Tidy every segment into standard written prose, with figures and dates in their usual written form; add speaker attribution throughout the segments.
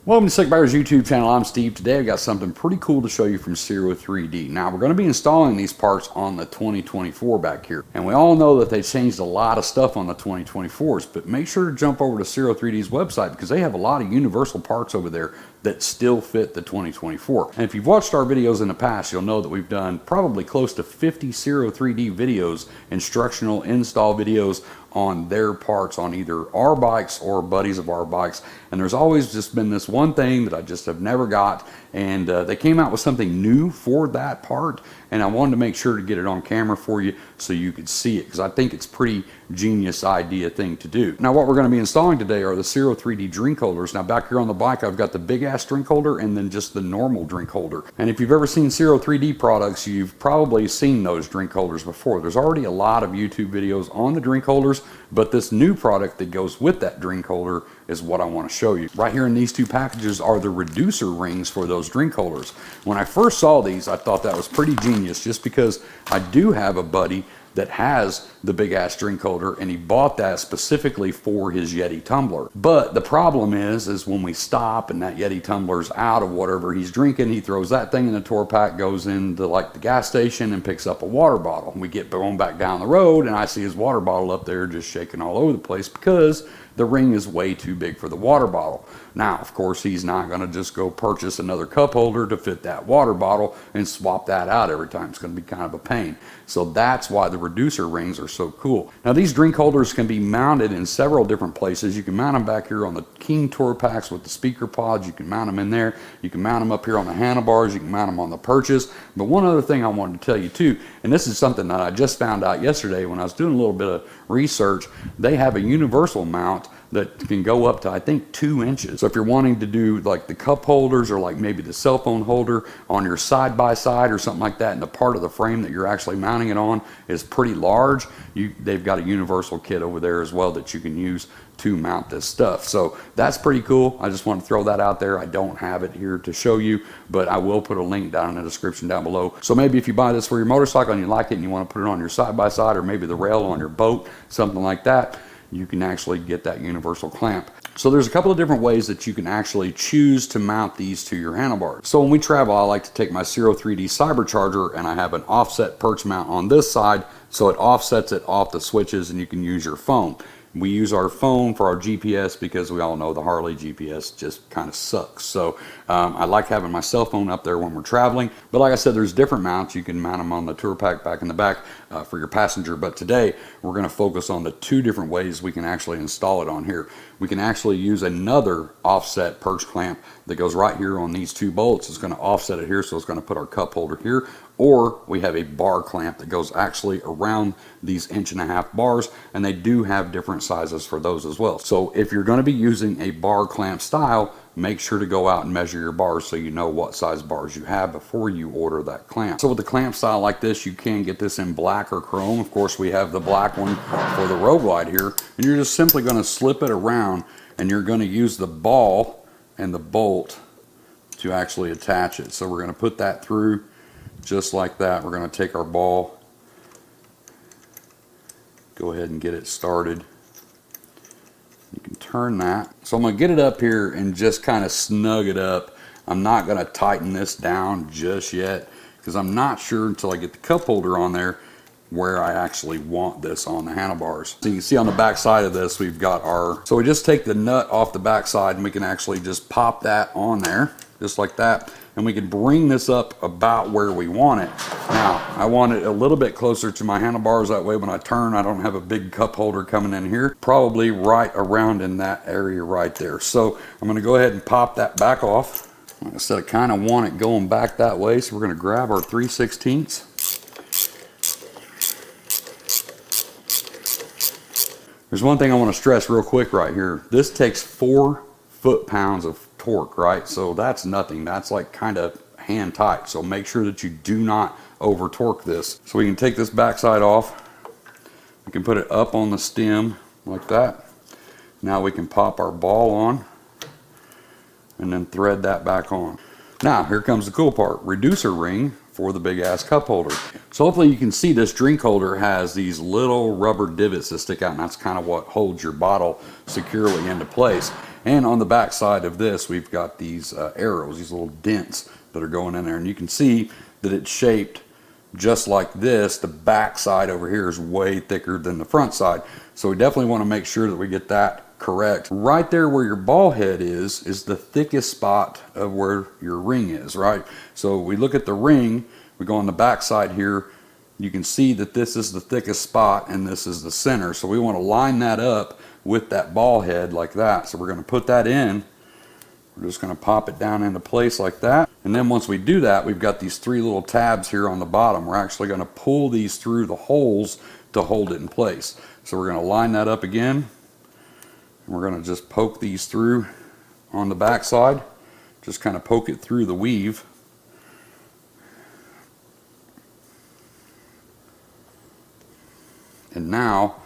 Speaker 1: Welcome to Sikbaggers YouTube channel. I'm Steve. Today I've got something pretty cool to show you from Ciro 3D. Now we're going to be installing these parts on the 2024 back here. And we all know that they changed a lot of stuff on the 2024s, but make sure to jump over to Ciro 3D's website because they have a lot of universal parts over there that still fit the 2024. And if you've watched our videos in the past, you'll know that we've done probably close to 50 Ciro 3D videos, instructional install videos on their parts on either our bikes or buddies of our bikes. And there's always just been this one thing that I just have never got, and they came out with something new for that part, and I wanted to make sure to get it on camera for you so you could see it, because I think it's pretty genius idea thing to do. Now what we're going to be installing today are the Ciro 3D drink holders. Now back here on the bike I've got the big ass drink holder and then just the normal drink holder. And if you've ever seen Ciro 3D products, you've probably seen those drink holders before. There's already a lot of YouTube videos on the drink holders, but this new product that goes with that drink holder is what I want to show you. Right here in these two packages are the reducer rings for those drink holders. When I first saw these, I thought that was pretty genius, just because I do have a buddy that has the big ass drink holder, and he bought that specifically for his Yeti tumbler. But the problem is when we stop and that Yeti tumbler's out of whatever he's drinking, he throws that thing in the tour pack, goes into like the gas station and picks up a water bottle. We get going back down the road and I see his water bottle up there just shaking all over the place because the ring is way too big for the water bottle. Now, of course, he's not going to just go purchase another cup holder to fit that water bottle and swap that out every time. It's going to be kind of a pain. So that's why the reducer rings are so cool. Now, these drink holders can be mounted in several different places. You can mount them back here on the King tour packs with the speaker pods. You can mount them in there. You can mount them up here on the handlebars. You can mount them on the perches. But one other thing I wanted to tell you too, and this is something that I just found out yesterday when I was doing a little bit of research, they have a universal mount that can go up to, I think, 2 inches. So if you're wanting to do like the cup holders or like maybe the cell phone holder on your side-by-side or something like that, and the part of the frame that you're actually mounting it on is pretty large, they've got a universal kit over there as well that you can use to mount this stuff. So that's pretty cool. I just want to throw that out there. I don't have it here to show you, but I will put a link down in the description down below. So maybe if you buy this for your motorcycle and you like it and you want to put it on your side-by-side or maybe the rail on your boat, something like that, you can actually get that universal clamp. So there's a couple of different ways that you can actually choose to mount these to your handlebars. So when we travel, I like to take my Ciro 3D Cybercharger and I have an offset perch mount on this side, so it offsets it off the switches and you can use your phone. We use our phone for our GPS because we all know the Harley GPS just kind of sucks. So I like having my cell phone up there when we're traveling. But like I said, there's different mounts. You can mount them on the tour pack back in the back for your passenger. But today we're going to focus on the 2 different ways we can actually install it on here. We can actually use another offset perch clamp that goes right here on these 2 bolts. It's going to offset it here, so it's going to put our cup holder here. Or we have a bar clamp that goes actually around these 1.5 inch bars, and they do have different sizes for those as well. So if you're going to be using a bar clamp style, make sure to go out and measure your bars so you know what size bars you have before you order that clamp. So with the clamp style like this, you can get this in black or chrome. Of course, we have the black one for the Road Glide here, and you're just simply going to slip it around, and you're going to use the ball and the bolt to actually attach it. So we're going to put that through just like that. We're going to take our ball, go ahead and get it started. You can turn that. So I'm going to get it up here and just kind of snug it up. I'm not going to tighten this down just yet because I'm not sure until I get the cup holder on there where I actually want this on the handlebars. So you can see on the back side of this, we've got our, so we just take the nut off the back side and we can actually just pop that on there just like that. And we can bring this up about where we want it. Now, I want it a little bit closer to my handlebars, that way when I turn, I don't have a big cup holder coming in here. Probably right around in that area right there. So I'm gonna go ahead and pop that back off. Like I said, I kind of want it going back that way, so we're gonna grab our 3/16. There's one thing I want to stress real quick right here. This takes 4 foot-pounds of torque, right? So that's nothing. That's like kind of hand tight. So make sure that you do not over torque this. So we can take this backside off. We can put it up on the stem like that. Now we can pop our ball on and then thread that back on. Now here comes the cool part. Reducer ring for the big ass cup holder. So hopefully you can see this drink holder has these little rubber divots that stick out, and that's kind of what holds your bottle securely into place. And on the back side of this, we've got these arrows, these little dents that are going in there. And you can see that it's shaped just like this. The back side over here is way thicker than the front side. So we definitely want to make sure that we get that correct. Right there where your ball head is the thickest spot of where your ring is, right? So we look at the ring, we go on the back side here, you can see that this is the thickest spot and this is the center. So we want to line that up with that ball head like that. So we're going to put that in. We're just going to pop it down into place like that. And then once we do that, we've got these 3 little tabs here on the bottom. We're actually going to pull these through the holes to hold it in place. So we're going to line that up again. And we're going to just poke these through on the back side. Just kind of poke it through the weave. And now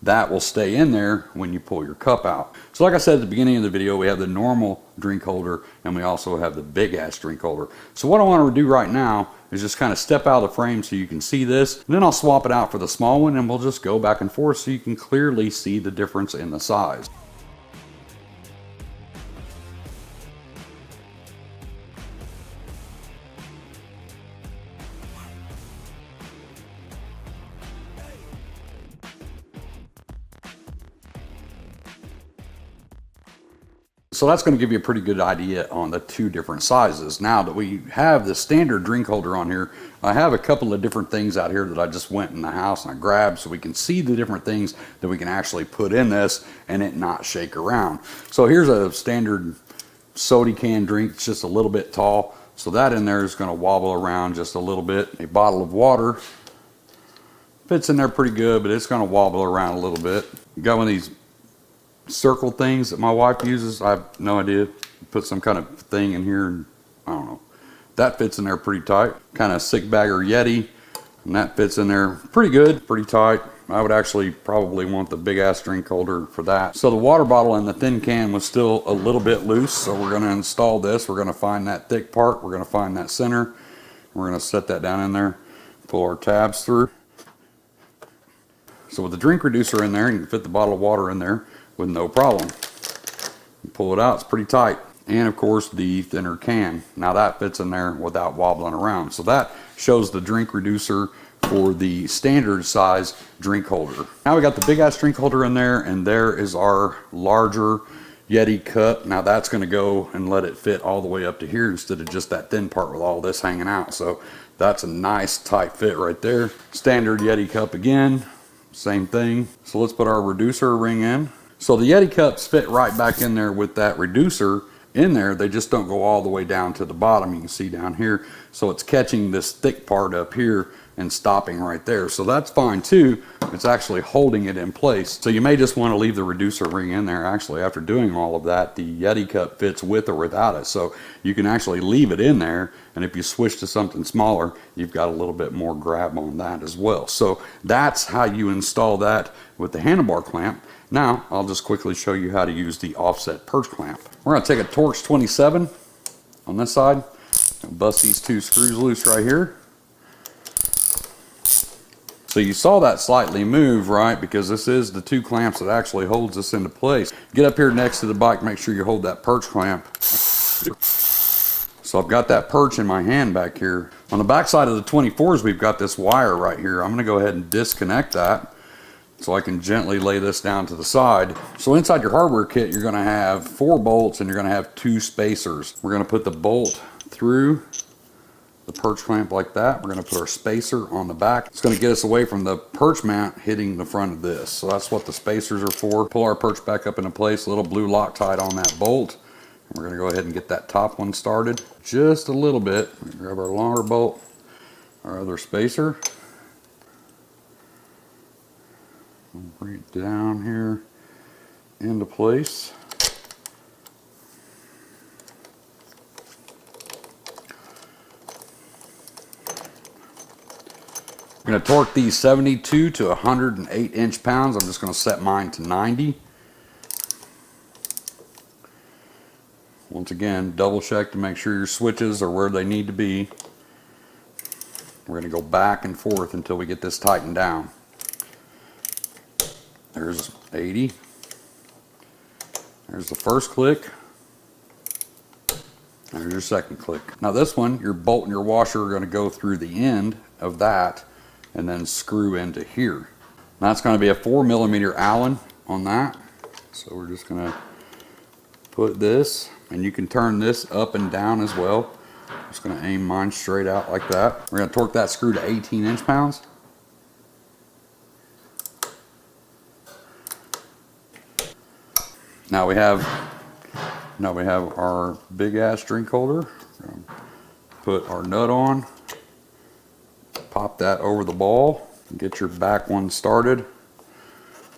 Speaker 1: that will stay in there when you pull your cup out. So like I said at the beginning of the video, we have the normal drink holder and we also have the big ass drink holder. So what I want to do right now is just kind of step out of the frame so you can see this. And then I'll swap it out for the small one and we'll just go back and forth so you can clearly see the difference in the size. So that's going to give you a pretty good idea on the 2 different sizes. Now that we have the standard drink holder on here, I have a couple of different things out here that I just went in the house and I grabbed so we can see the different things that we can actually put in this and it not shake around. So here's a standard soda can drink. It's just a little bit tall. So that in there is going to wobble around just a little bit. A bottle of water fits in there pretty good, but it's going to wobble around a little bit. You got one of these circle things that my wife uses. I have no idea. Put some kind of thing in here and I don't know. That fits in there pretty tight. Kind of sikbagger Yeti, and that fits in there pretty good, pretty tight. I would actually probably want the big ass drink holder for that. So the water bottle and the thin can was still a little bit loose, so we're going to install this. We're going to find that thick part. We're going to find that center. We're going to set that down in there, pull our tabs through. So with the drink reducer in there, you can fit the bottle of water in there with no problem. You pull it out, it's pretty tight. And of course the thinner can. Now that fits in there without wobbling around. So that shows the drink reducer for the standard size drink holder. Now we got the big ass drink holder in there, and there is our larger Yeti cup. Now that's going to go and let it fit all the way up to here instead of just that thin part with all this hanging out. So that's a nice tight fit right there. Standard Yeti cup again, same thing. So let's put our reducer ring in. So the Yeti cups fit right back in there with that reducer in there. They just don't go all the way down to the bottom. You can see down here. So it's catching this thick part up here and stopping right there. So that's fine too. It's actually holding it in place. So you may just want to leave the reducer ring in there. Actually, after doing all of that, the Yeti cup fits with or without it. So you can actually leave it in there. And if you switch to something smaller, you've got a little bit more grab on that as well. So that's how you install that with the handlebar clamp. Now, I'll just quickly show you how to use the offset perch clamp. We're going to take a Torx 27 on this side, bust these 2 screws loose right here. So you saw that slightly move, right? Because this is the 2 clamps that actually holds this into place. Get up here next to the bike, make sure you hold that perch clamp. So I've got that perch in my hand back here. On the back side of the 24s, we've got this wire right here. I'm going to go ahead and disconnect that so I can gently lay this down to the side. So inside your hardware kit, you're going to have 4 bolts and you're going to have 2 spacers. We're going to put the bolt through the perch clamp like that. We're going to put our spacer on the back. It's going to get us away from the perch mount hitting the front of this. So that's what the spacers are for. Pull our perch back up into place, a little blue Loctite on that bolt. And we're going to go ahead and get that top one started just a little bit. Grab our longer bolt, our other spacer. Bring it down here into place. I'm going to torque these 72 to 108 inch-pounds. I'm just going to set mine to 90. Once again, double check to make sure your switches are where they need to be. We're going to go back and forth until we get this tightened down. There's 80. There's the first click. There's your second click. Now this one, your bolt and your washer are going to go through the end of that and then screw into here. Now it's going to be a 4mm Allen on that. So we're just going to put this, and you can turn this up and down as well. I'm just going to aim mine straight out like that. We're going to torque that screw to 18 inch-pounds. Now we have our big ass drink holder. Put our nut on, pop that over the ball, get your back one started.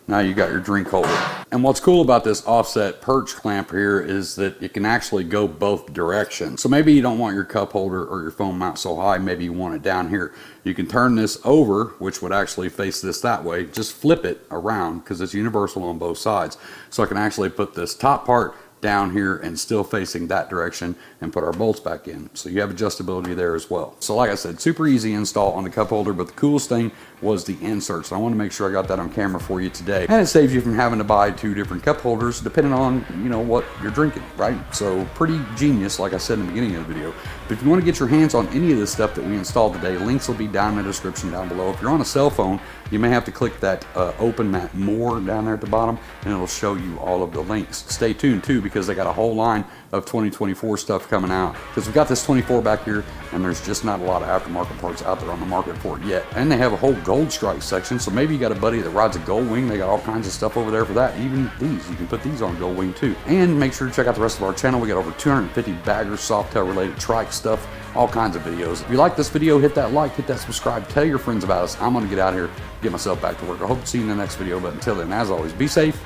Speaker 1: Now you got your drink holder. And what's cool about this offset perch clamp here is that it can actually go both directions. So maybe you don't want your cup holder or your foam mount so high, maybe you want it down here. You can turn this over, which would actually face this that way. Just flip it around because it's universal on both sides. So I can actually put this top part down here and still facing that direction and put our bolts back in. So you have adjustability there as well. So like I said, super easy install on the cup holder, but the coolest thing was the insert. So I want to make sure I got that on camera for you today. And it saves you from having to buy 2 different cup holders depending on, you know, what you're drinking, right? So pretty genius, like I said in the beginning of the video. But if you want to get your hands on any of this stuff that we installed today, links will be down in the description down below. If you're on a cell phone, you may have to click that open that more down there at the bottom, and it'll show you all of the links. Stay tuned too, because they got a whole line of 2024 stuff coming out, because we've got this 24 back here and there's just not a lot of aftermarket parts out there on the market for it yet. And they have a whole gold stripe section, so maybe you got a buddy that rides a gold wing. They got all kinds of stuff over there for that. Even these, you can put these on gold wing too. And make sure to check out the rest of our channel. We got over 250 baggers, softail related trike stuff, all kinds of videos. If you like this video, hit that like, hit that subscribe, tell your friends about us. I'm gonna get out of here, get myself back to work. I hope to see you in the next video, but until then, as always, be safe,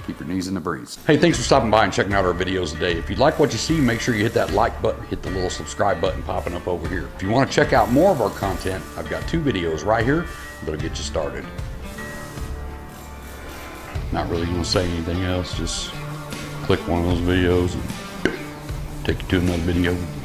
Speaker 1: keep your knees in the breeze. Hey, thanks for stopping by and checking out our videos today. If you like what you see, make sure you hit that like button, hit the little subscribe button popping up over here. If you want to check out more of our content, I've got 2 videos right here that'll get you started. Not really gonna say anything else, just click one of those videos and take you to another video.